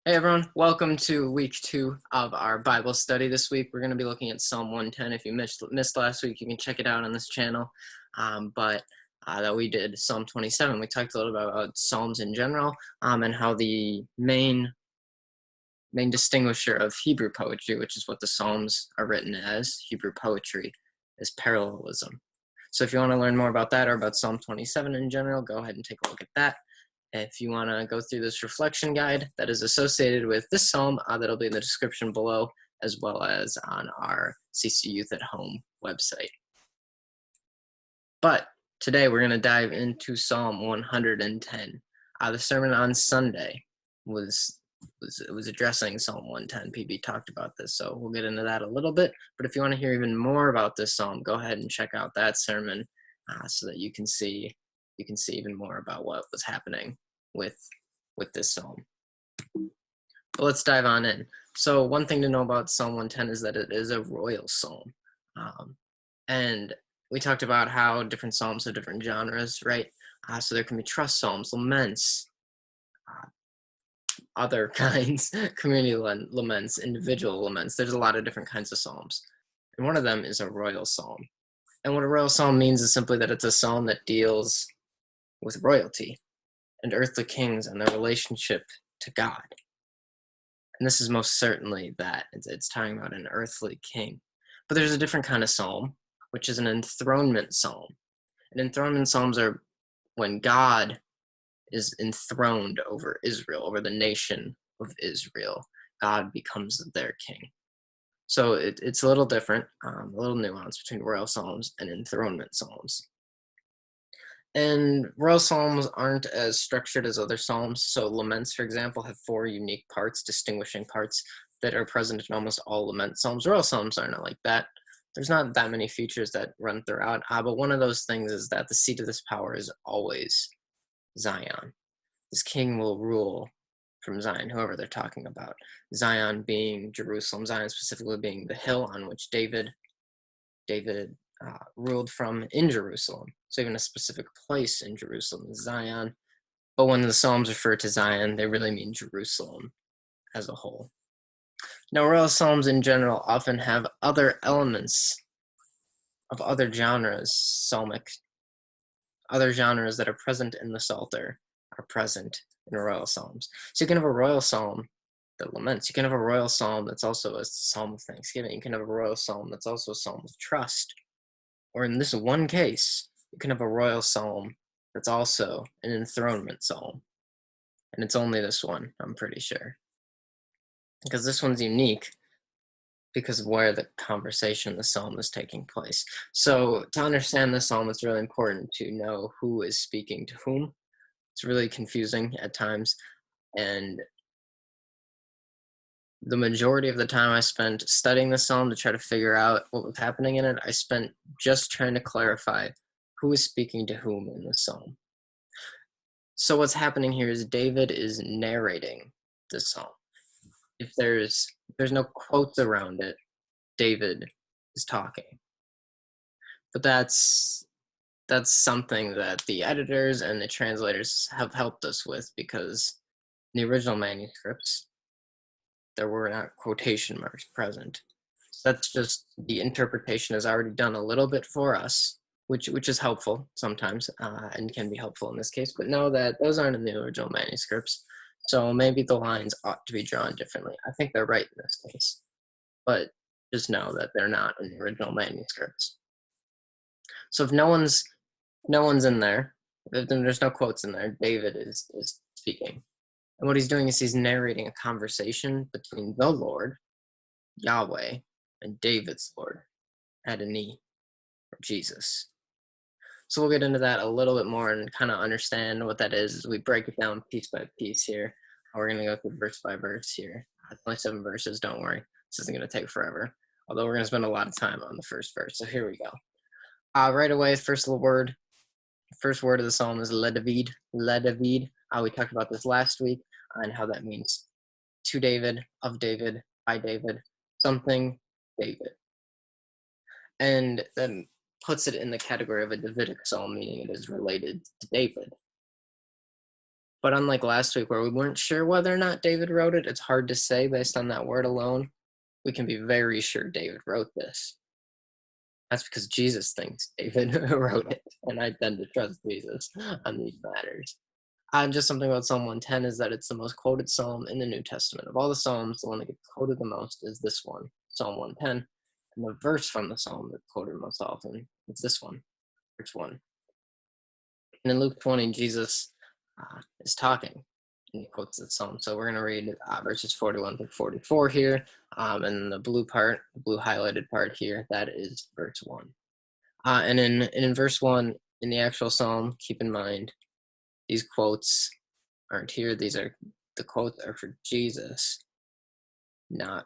Hey everyone, welcome to week 2 of our Bible study. This week we're going to be looking at Psalm 110. If you missed last week, you can check it out on this channel. But that we did Psalm 27. We talked a little bit about Psalms in general and how the main distinguisher of Hebrew poetry, which is what the Psalms are written as, Hebrew poetry, is parallelism. So if you want to learn more about that or about Psalm 27 in general, go ahead and take a look at that. If you want to go through this reflection guide that is associated with this psalm, that'll be in the description below, as well as on our CC Youth at Home website. But today we're going to dive into Psalm 110. The sermon on Sunday was addressing Psalm 110. PB talked about this, so we'll get into that a little bit. But if you want to hear even more about this psalm, go ahead and check out that sermon so that you can see even more about what was happening with this psalm. But let's dive on in. So one thing to know about Psalm 110 is that it is a royal psalm. And we talked about how different psalms have different genres, right? So there can be trust psalms, laments, other kinds, community laments, individual laments. There's a lot of different kinds of psalms. And one of them is a royal psalm. And what a royal psalm means is simply that it's a psalm that deals with royalty and earthly kings and their relationship to God. And this is most certainly that. It's talking about an earthly king. But there's a different kind of psalm, which is an enthronement psalm. And enthronement psalms are when God is enthroned over Israel, over the nation of Israel. God becomes their king. So it's a little different, a little nuance between royal psalms and enthronement psalms. And royal psalms aren't as structured as other psalms. So laments, for example, have 4 unique parts, distinguishing parts that are present in almost all lament psalms. Royal psalms aren't like that. There's not that many features that run throughout. But one of those things is that the seat of this power is always Zion. This king will rule from Zion, whoever they're talking about. Zion being Jerusalem, Zion specifically being the hill on which David ruled from in Jerusalem. So even a specific place in Jerusalem is Zion. But when the Psalms refer to Zion, they really mean Jerusalem as a whole. Now, royal psalms in general often have other elements of other genres, other genres that are present in the Psalter are present in royal psalms. So you can have a royal psalm that laments. You can have a royal psalm that's also a psalm of thanksgiving. You can have a royal psalm that's also a psalm of trust. Or in this one case, you can have a royal psalm that's also an enthronement psalm. And it's only this one, I'm pretty sure. Because this one's unique because of where the conversation, the psalm is taking place. So to understand the psalm, it's really important to know who is speaking to whom. It's really confusing at times. And the majority of the time I spent studying the psalm to try to figure out what was happening in it, I spent just trying to clarify who is speaking to whom in the psalm. So what's happening here is David is narrating the psalm. If there's no quotes around it, David is talking. But that's something that the editors and the translators have helped us with, because in the original manuscripts there were not quotation marks present. So that's just, the interpretation has already done a little bit for us, which is helpful sometimes and can be helpful in this case. But know that those aren't in the original manuscripts, so maybe the lines ought to be drawn differently. I think they're right in this case, but just know that they're not in the original manuscripts. So if no one's in there, if there's no quotes in there, David is speaking. And what he's doing is he's narrating a conversation between the Lord, Yahweh, and David's Lord, Adonai, or Jesus. So we'll get into that a little bit more and kind of understand what that is as we break it down piece by piece here. We're going to go through verse by verse here. It's only 7 verses, don't worry. This isn't going to take forever, although we're going to spend a lot of time on the first verse. So here we go. Right away, first word of the psalm is LeDavid. LeDavid. We talked about this last week and how that means to David, of David, by David, something David. And then puts it in the category of a Davidic psalm, meaning it is related to David. But unlike last week where we weren't sure whether or not David wrote it, it's hard to say based on that word alone. We can be very sure David wrote this. That's because Jesus thinks David wrote it, and I tend to trust Jesus on these matters. Just something about Psalm 110 is that it's the most quoted psalm in the New Testament. Of all the psalms, the one that gets quoted the most is this one, Psalm 110. And the verse from the psalm that's quoted most often is this one, verse 1. And in Luke 20, Jesus is talking, and he quotes the psalm. So we're going to read verses 41 through 44 here. And the blue part, the blue highlighted part here, that is verse 1. And in verse 1, in the actual psalm, keep in mind, these quotes aren't here. The quotes are for Jesus, not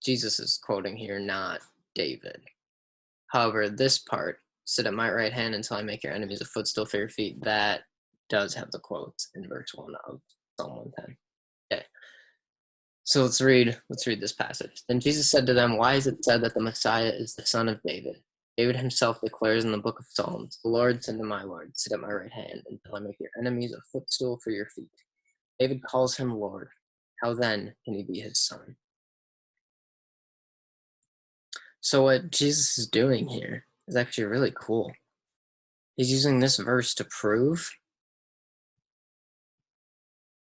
Jesus is quoting here, not David. However, this part, sit at my right hand until I make your enemies a footstool for your feet, that does have the quotes in verse 1 of Psalm 110. Okay. So let's read this passage. Then Jesus said to them, why is it said that the Messiah is the son of David? David himself declares in the book of Psalms, the Lord said to my Lord, sit at my right hand until I make your enemies a footstool for your feet. David calls him Lord. How then can he be his son? So what Jesus is doing here is actually really cool. He's using this verse to prove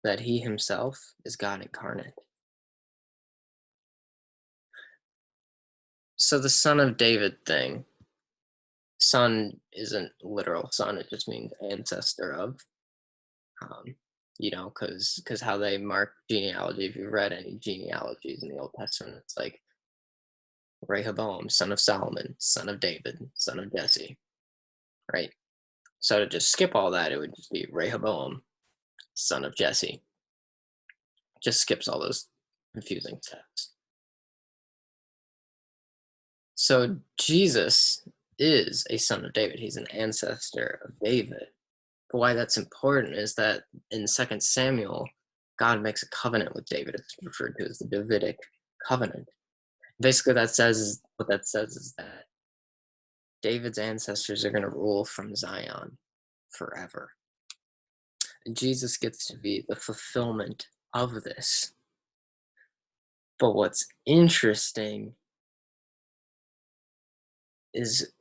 that he himself is God incarnate. So the son of David thing, son isn't literal son, it just means ancestor of. Because how they mark genealogy, if you've read any genealogies in the Old Testament, it's like Rehoboam, son of Solomon, son of David, son of Jesse, right? So to just skip all that, it would just be Rehoboam, son of Jesse. Just skips all those confusing steps. So Jesus is a son of David. He's an ancestor of David. But why that's important is that in 2 Samuel, God makes a covenant with David. It's referred to as the Davidic covenant. Basically, what that says is that David's ancestors are going to rule from Zion forever. And Jesus gets to be the fulfillment of this. But what's interesting is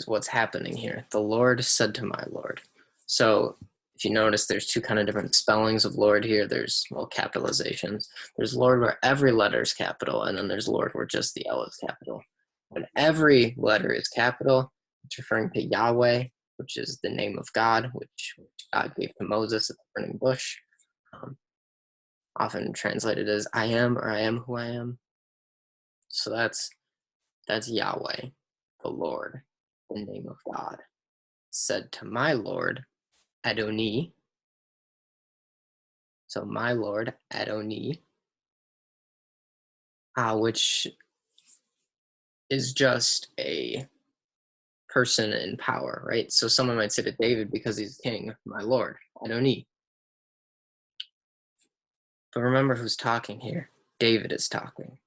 what's happening here. The Lord said to my Lord. So if you notice, there's two kind of different spellings of Lord here. There's, capitalizations. There's Lord where every letter is capital, and then there's Lord where just the L is capital. When every letter is capital, it's referring to Yahweh, which is the name of God, which God gave to Moses at the burning bush. Often translated as I am, or I am who I am. So that's Yahweh, the Lord, the name of God. Said to my Lord, Adoni. So my Lord, Adoni, which is just a person in power, right? So someone might say to David, because he's king, my Lord, Adoni. But remember who's talking here. David is talking.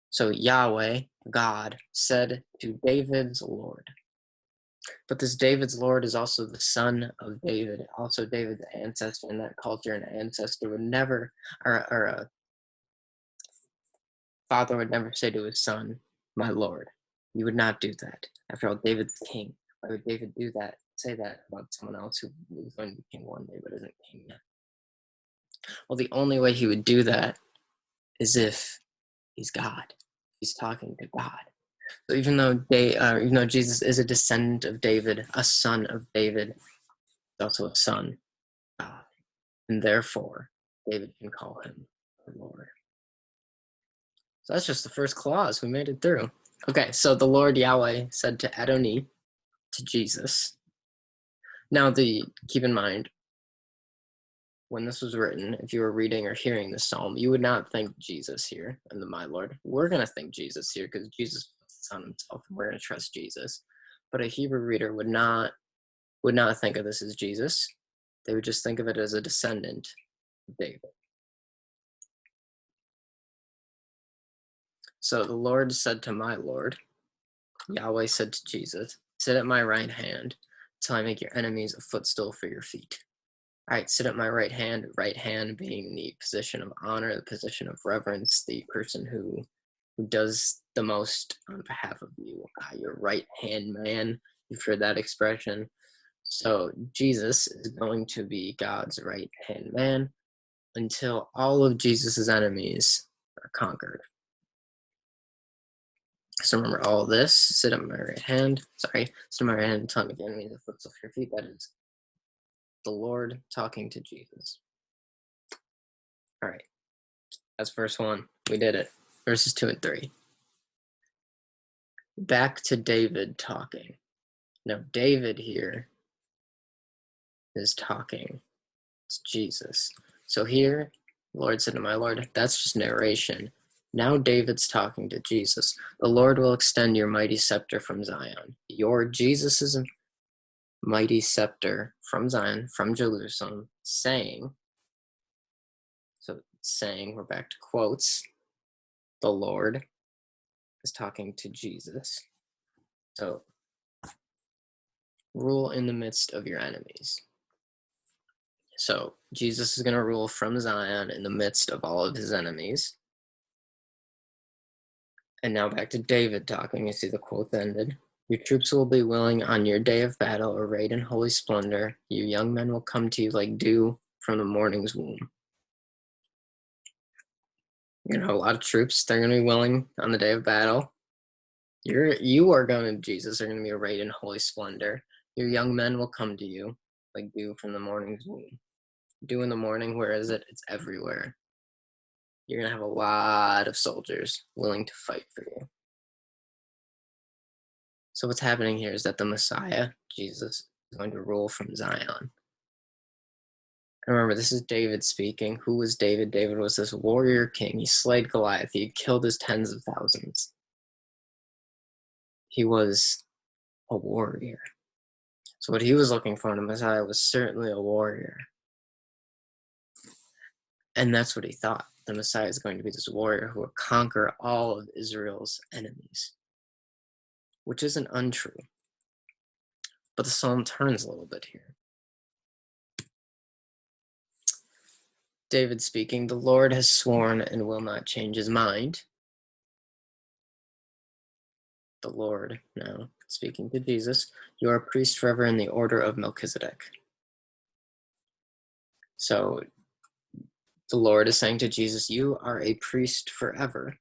So Yahweh, God, said to David's Lord. But this David's Lord is also the son of David, also David's ancestor. In that culture, an ancestor would never, or a father would never say to his son, my Lord. He would not do that. After all, David's king. Why would David do that? Say that about someone else who is going to be king one day but isn't king yet? Well, the only way he would do that is if he's God. He's talking to God. So even though Jesus is a descendant of David, a son of David, he's also a son of God. And therefore, David can call him the Lord. So that's just the first clause. We made it through. Okay, so the Lord Yahweh said to Adoni, to Jesus. Now, keep in mind, when this was written, if you were reading or hearing this psalm, you would not think Jesus here and the my Lord. We're going to think Jesus here because Jesus puts on himself, and we're going to trust Jesus. But a Hebrew reader would not think of this as Jesus. They would just think of it as a descendant of David. So the Lord said to my Lord, Yahweh said to Jesus, sit at my right hand till I make your enemies a footstool for your feet. All right, sit at my right hand being the position of honor, the position of reverence, the person who does the most on behalf of you. Your right hand man. You've heard that expression. So Jesus is going to be God's right hand man until all of Jesus's enemies are conquered. So remember all this. Sit at my right hand. Sorry, sit at my right hand and tell me the enemies of foot off your feet. That is the Lord talking to Jesus. All right, that's verse 1. We did it. Verses 2 and 3. Back to David talking. Now, David here is talking. It's Jesus. So here, Lord said to my Lord, that's just narration. Now David's talking to Jesus. The Lord will extend your mighty scepter from Zion. Your Jesus's mighty scepter from Zion, from Jerusalem, saying, so saying, we're back to quotes, the Lord is talking to Jesus. So, rule in the midst of your enemies. So, Jesus is going to rule from Zion in the midst of all of his enemies. And now back to David talking. You see the quote ended. Your troops will be willing on your day of battle, arrayed in holy splendor. Your young men will come to you like dew from the morning's womb. You know, a lot of troops, they're going to be willing on the day of battle. You are going to, Jesus, are going to be arrayed in holy splendor. Your young men will come to you like dew from the morning's womb. Dew in the morning, where is it? It's everywhere. You're going to have a lot of soldiers willing to fight for you. So what's happening here is that the Messiah, Jesus, is going to rule from Zion. And remember, this is David speaking. Who was David? David was this warrior king. He slayed Goliath. He had killed his tens of thousands. He was a warrior. So what he was looking for in a Messiah was certainly a warrior. And that's what he thought. The Messiah is going to be this warrior who will conquer all of Israel's enemies, which isn't untrue. But the psalm turns a little bit here. David speaking, the Lord has sworn and will not change his mind. The Lord now speaking to Jesus, you are a priest forever in the order of Melchizedek. So the Lord is saying to Jesus, you are a priest forever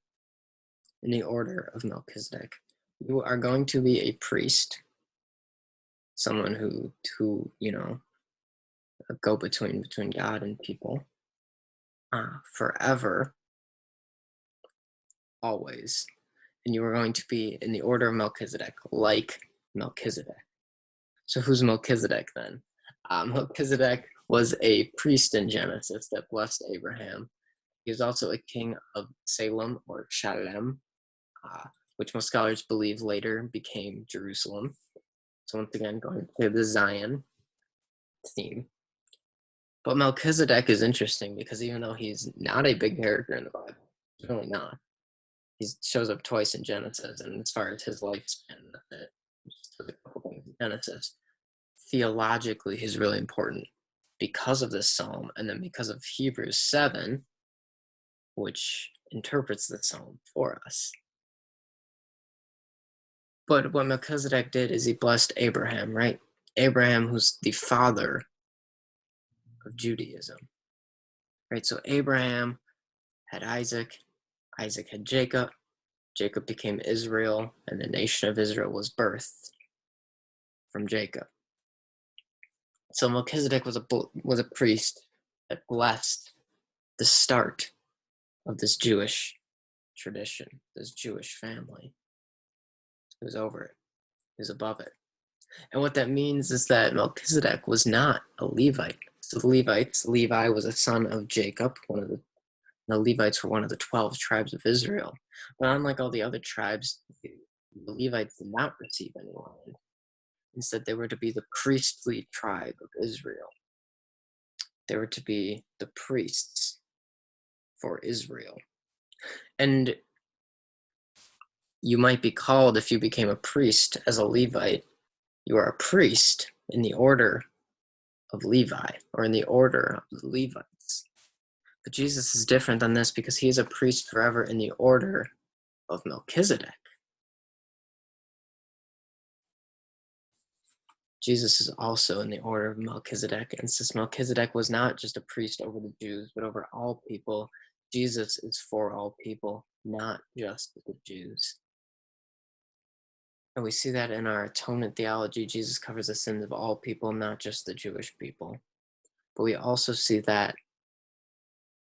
in the order of Melchizedek. You are going to be a priest, someone who go between God and people, forever, always. And you are going to be in the order of Melchizedek, like Melchizedek. So who's Melchizedek then? Melchizedek was a priest in Genesis that blessed Abraham. He was also a king of Salem or Shalem, which most scholars believe later became Jerusalem. So once again, going to the Zion theme. But Melchizedek is interesting because even though he's not a big character in the Bible, he's really not. He shows up twice in Genesis, and as far as his lifespan, just a couple things in Genesis, theologically he's really important because of this psalm, and then because of Hebrews 7, which interprets the psalm for us. But what Melchizedek did is he blessed Abraham, right? Abraham, who's the father of Judaism, right? So Abraham had Isaac, Isaac had Jacob, Jacob became Israel, and the nation of Israel was birthed from Jacob. So Melchizedek was a priest that blessed the start of this Jewish tradition, this Jewish family. It was over it. It was above it. And what that means is that Melchizedek was not a Levite. So the Levites, Levi was a son of Jacob, the Levites were one of the 12 tribes of Israel. But unlike all the other tribes, the Levites did not receive any land. Instead, they were to be the priestly tribe of Israel. They were to be the priests for Israel. And you might be called, if you became a priest as a Levite, you are a priest in the order of Levi, or in the order of the Levites. But Jesus is different than this because he is a priest forever in the order of Melchizedek. Jesus is also in the order of Melchizedek, and since Melchizedek was not just a priest over the Jews, but over all people, Jesus is for all people, not just the Jews. And we see that in our atonement theology. Jesus covers the sins of all people, not just the Jewish people. But we also see that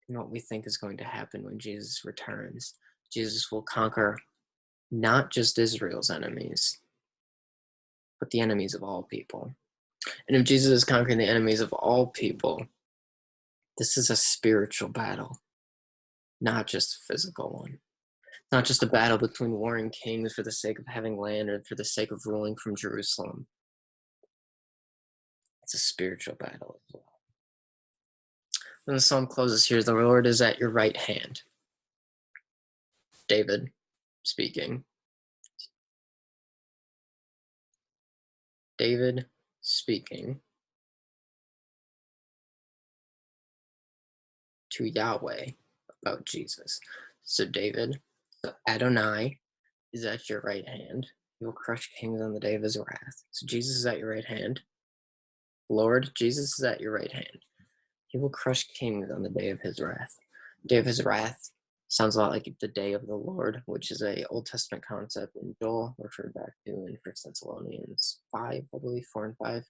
in what we think is going to happen when Jesus returns. Jesus will conquer not just Israel's enemies, but the enemies of all people. And if Jesus is conquering the enemies of all people, this is a spiritual battle, not just a physical one. Not just a battle between warring kings for the sake of having land or for the sake of ruling from Jerusalem. It's a spiritual battle as well. When the psalm closes here, the Lord is at your right hand. David speaking. David speaking to Yahweh about Jesus. So David, Adonai is at your right hand. He will crush kings on the day of his wrath. So Jesus is at your right hand. Lord, Jesus is at your right hand. He will crush kings on the day of his wrath. Day of his wrath sounds a lot like the day of the Lord, which is a Old Testament concept in Joel, referred back to in 1 Thessalonians 5, I believe, 4 and 5.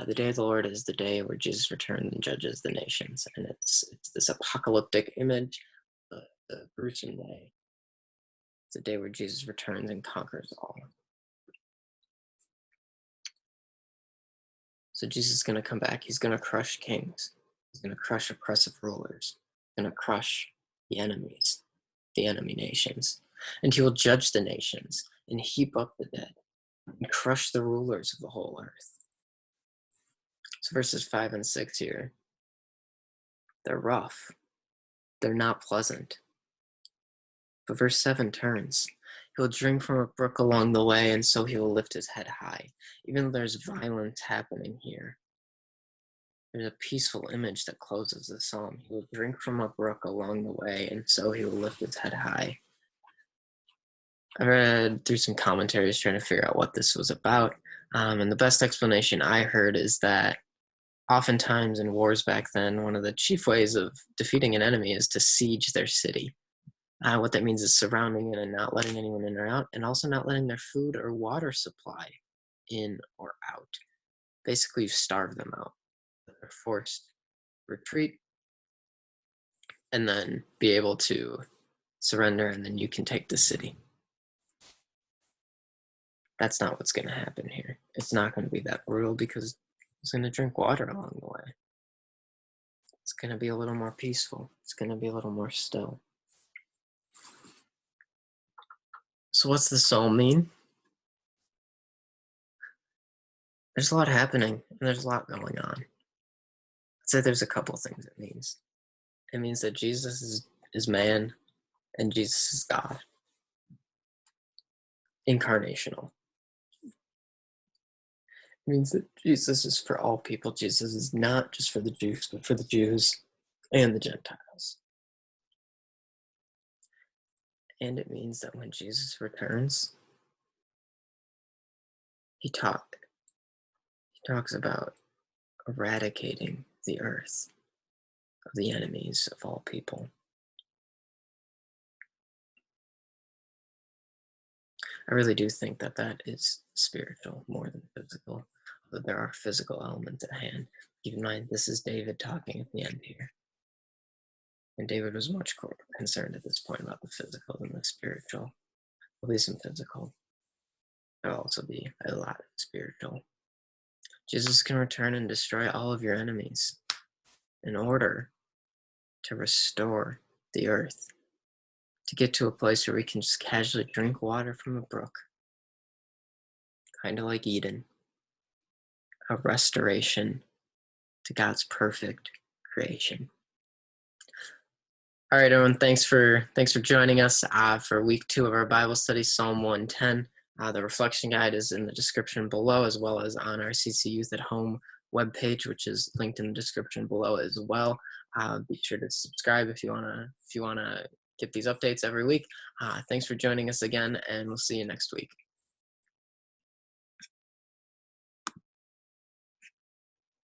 The day of the Lord is the day where Jesus returns and judges the nations, and it's this apocalyptic image, the gruesome day. It's the day where Jesus returns and conquers all. So Jesus is going to come back. He's going to crush kings. He's going to crush oppressive rulers. He's going to crush the enemies, the enemy nations. And he will judge the nations and heap up the dead and crush the rulers of the whole earth. So verses 5 and 6 here, they're rough. They're not pleasant. But verse 7 turns. He will drink from a brook along the way, and so he will lift his head high. Even though there's violence happening here, there's a peaceful image that closes the psalm. He will drink from a brook along the way, and so he will lift his head high. I read through some commentaries trying to figure out what this was about, and the best explanation I heard is that oftentimes in wars back then, one of the chief ways of defeating an enemy is to siege their city. What that means is surrounding it and not letting anyone in or out, and also not letting their food or water supply in or out. Basically, you starve them out. They're forced retreat and then be able to surrender, and then you can take the city. That's not what's going to happen here. It's not going to be that brutal because he's going to drink water along the way. It's going to be a little more peaceful. It's going to be a little more still. So what's the psalm mean? There's a lot happening, and there's a lot going on. I'd say there's a couple things it means. It means that Jesus is man, and Jesus is God. Incarnational. It means that Jesus is for all people. Jesus is not just for the Jews, but for the Jews and the Gentiles. And it means that when Jesus returns, he talks about eradicating the earth of the enemies of all people. I really do think that that is spiritual more than physical, but there are physical elements at hand. Keep in mind, this is David talking at the end here. And David was much more concerned at this point about the physical than the spiritual. There'll be some physical. There'll also be a lot of spiritual. Jesus can return and destroy all of your enemies in order to restore the earth, to get to a place where we can just casually drink water from a brook, kind of like Eden, a restoration to God's perfect creation. All right, everyone, thanks for joining us for week 2 of our Bible study, Psalm 110. The reflection guide is in the description below, as well as on our CC Youth at Home webpage, which is linked in the description below as well. Be sure to subscribe if you wanna get these updates every week. Thanks for joining us again, and we'll see you next week.